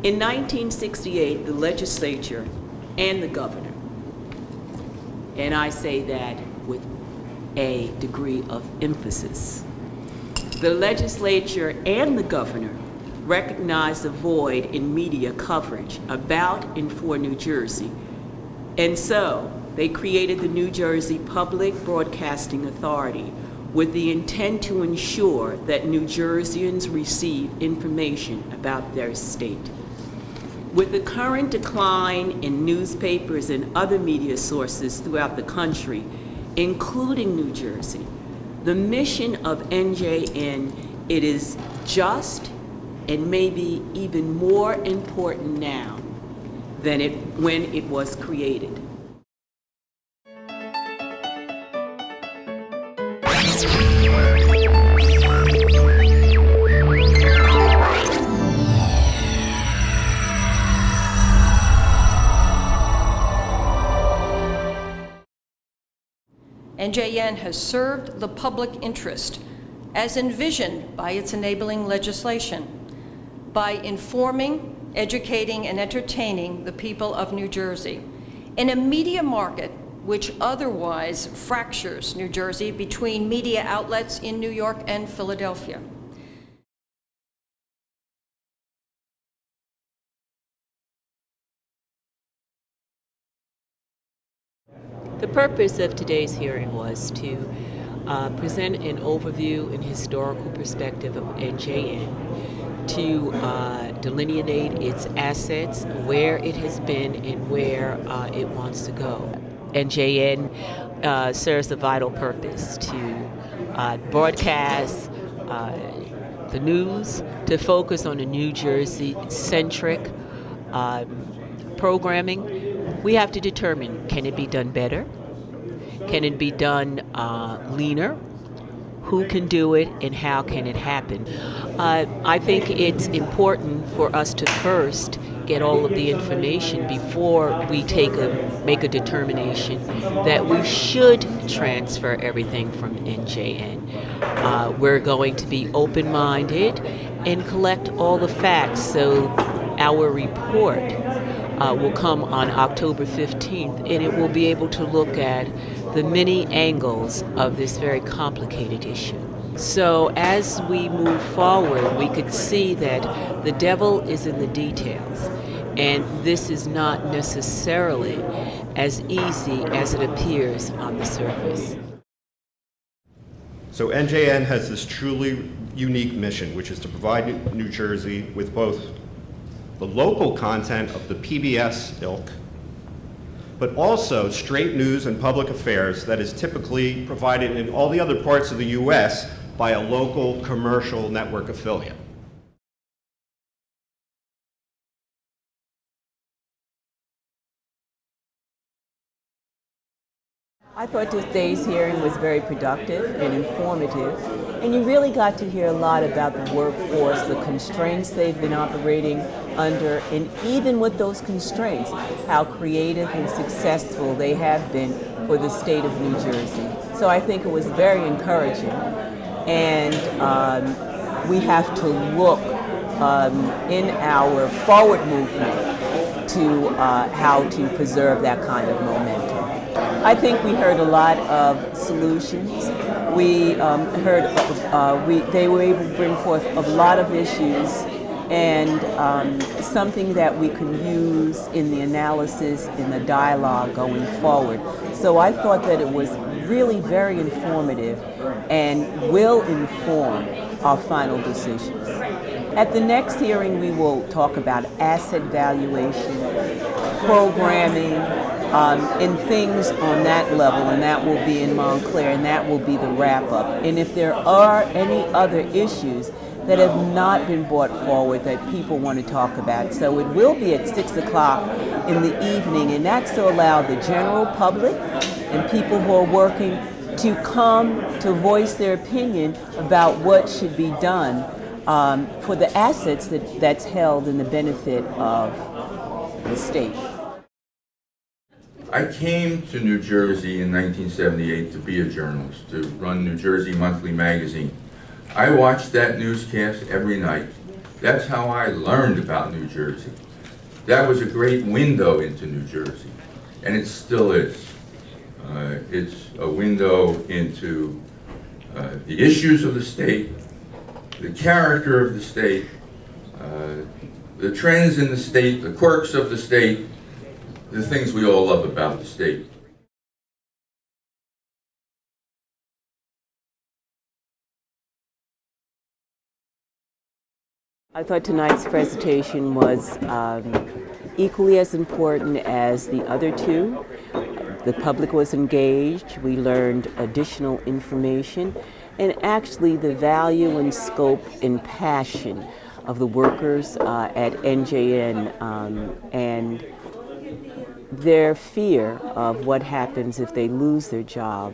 In 1968, the legislature and the governor, and I say that with a degree of emphasis, the legislature and the governor recognized a void in media coverage about and for New Jersey. And so they created the New Jersey Public Broadcasting Authority with the intent to ensure that New Jerseyans receive information about their state. With the current decline in newspapers and other media sources throughout the country, including New Jersey, the mission of NJN, it is just and maybe even more important now than when it was created. NJN has served the public interest as envisioned by its enabling legislation, by informing, educating, and entertaining the people of New Jersey in a media market which otherwise fractures New Jersey between media outlets in New York and Philadelphia. The purpose of today's hearing was to present an overview and historical perspective of NJN, to delineate its assets, where it has been, and where it wants to go. NJN serves a vital purpose to broadcast the news, to focus on the New Jersey-centric programming. We have to determine, can it be done better? Can it be done leaner? Who can do it, and how can it happen? I think it's important for us to first get all of the information before we make a determination that we should transfer everything from NJN. We're going to be open-minded and collect all the facts, so our report will come on October 15th, and it will be able to look at the many angles of this very complicated issue. So as we move forward, we could see that the devil is in the details, and this is not necessarily as easy as it appears on the surface. So NJN has this truly unique mission, which is to provide New Jersey with both the local content of the PBS ilk, but also straight news and public affairs that is typically provided in all the other parts of the U.S. by a local commercial network affiliate. I thought today's hearing was very productive and informative, and you really got to hear a lot about the workforce, the constraints they've been operating under, and even with those constraints, how creative and successful they have been for the state of New Jersey. So I think it was very encouraging, and we have to look in our forward movement to how to preserve that kind of momentum. I think we heard a lot of solutions. We they were able to bring forth a lot of issues, and something that we can use in the analysis, in the dialogue going forward. So I thought that it was really very informative and will inform our final decisions. At the next hearing, we will talk about asset valuation, programming, and things on that level, and that will be in Montclair, and that will be the wrap-up. And if there are any other issues that have not been brought forward that people want to talk about, so it will be at 6 o'clock in the evening, and that's to allow the general public and people who are working to come to voice their opinion about what should be done for the assets that's held in the benefit of the state. I came to New Jersey in 1978 to be a journalist, to run New Jersey Monthly Magazine. I watched that newscast every night, That's how I learned about New Jersey. That was a great window into New Jersey, and it still is. It's a window into the issues of the state, the character of the state, the trends in the state, the quirks of the state, the things we all love about the state. I thought tonight's presentation was equally as important as the other two. The public was engaged, we learned additional information, and actually the value and scope and passion of the workers at NJN and their fear of what happens if they lose their job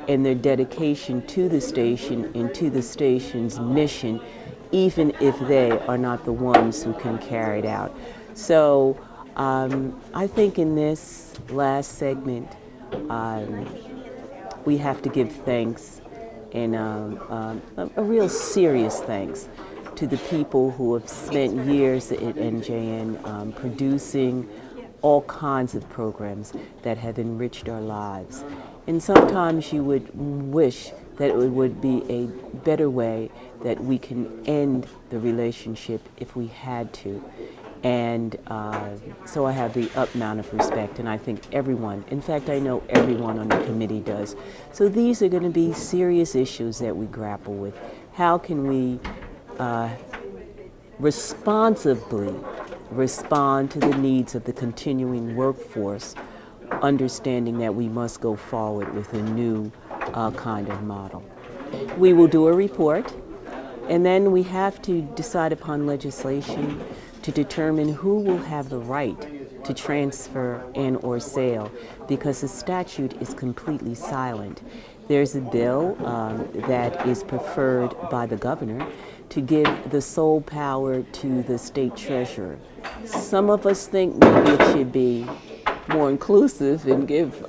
and their dedication to the station and to the station's mission, even if they are not the ones who can carry it out. So I think in this last segment, we have to give thanks, and a real serious thanks, to the people who have spent years at NJN producing all kinds of programs that have enriched our lives. And sometimes you would wish that it would be a better way that we can end the relationship if we had to. And so I have the up amount of respect, and I think everyone, in fact I know everyone on the committee does. So these are going to be serious issues that we grapple with. How can we responsibly respond to the needs of the continuing workforce, understanding that we must go forward with a new kind of model. We will do a report, and then we have to decide upon legislation to determine who will have the right to transfer and or sale, because the statute is completely silent. There's a bill that is preferred by the governor to give the sole power to the state treasurer. Some of us think maybe it should be more inclusive and give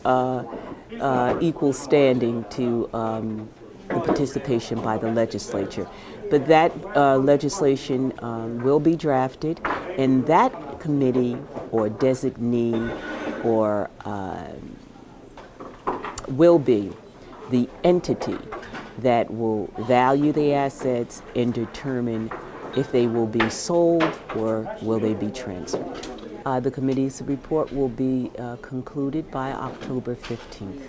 equal standing to the participation by the legislature. But that legislation will be drafted, and that committee or designee or will be the entity that will value the assets and determine if they will be sold or will they be transferred. The committee's report will be concluded by October 15th.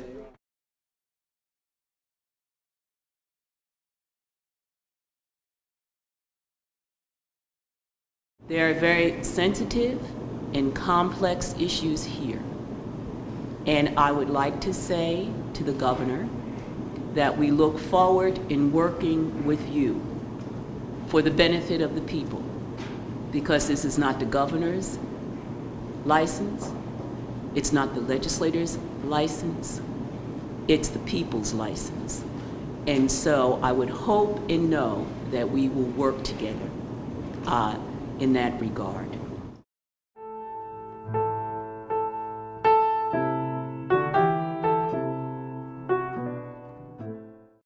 There are very sensitive and complex issues here. And I would like to say to the governor that we look forward in working with you for the benefit of the people, because this is not the governor's license, it's not the legislator's license, it's the people's license. And so I would hope and know that we will work together in that regard.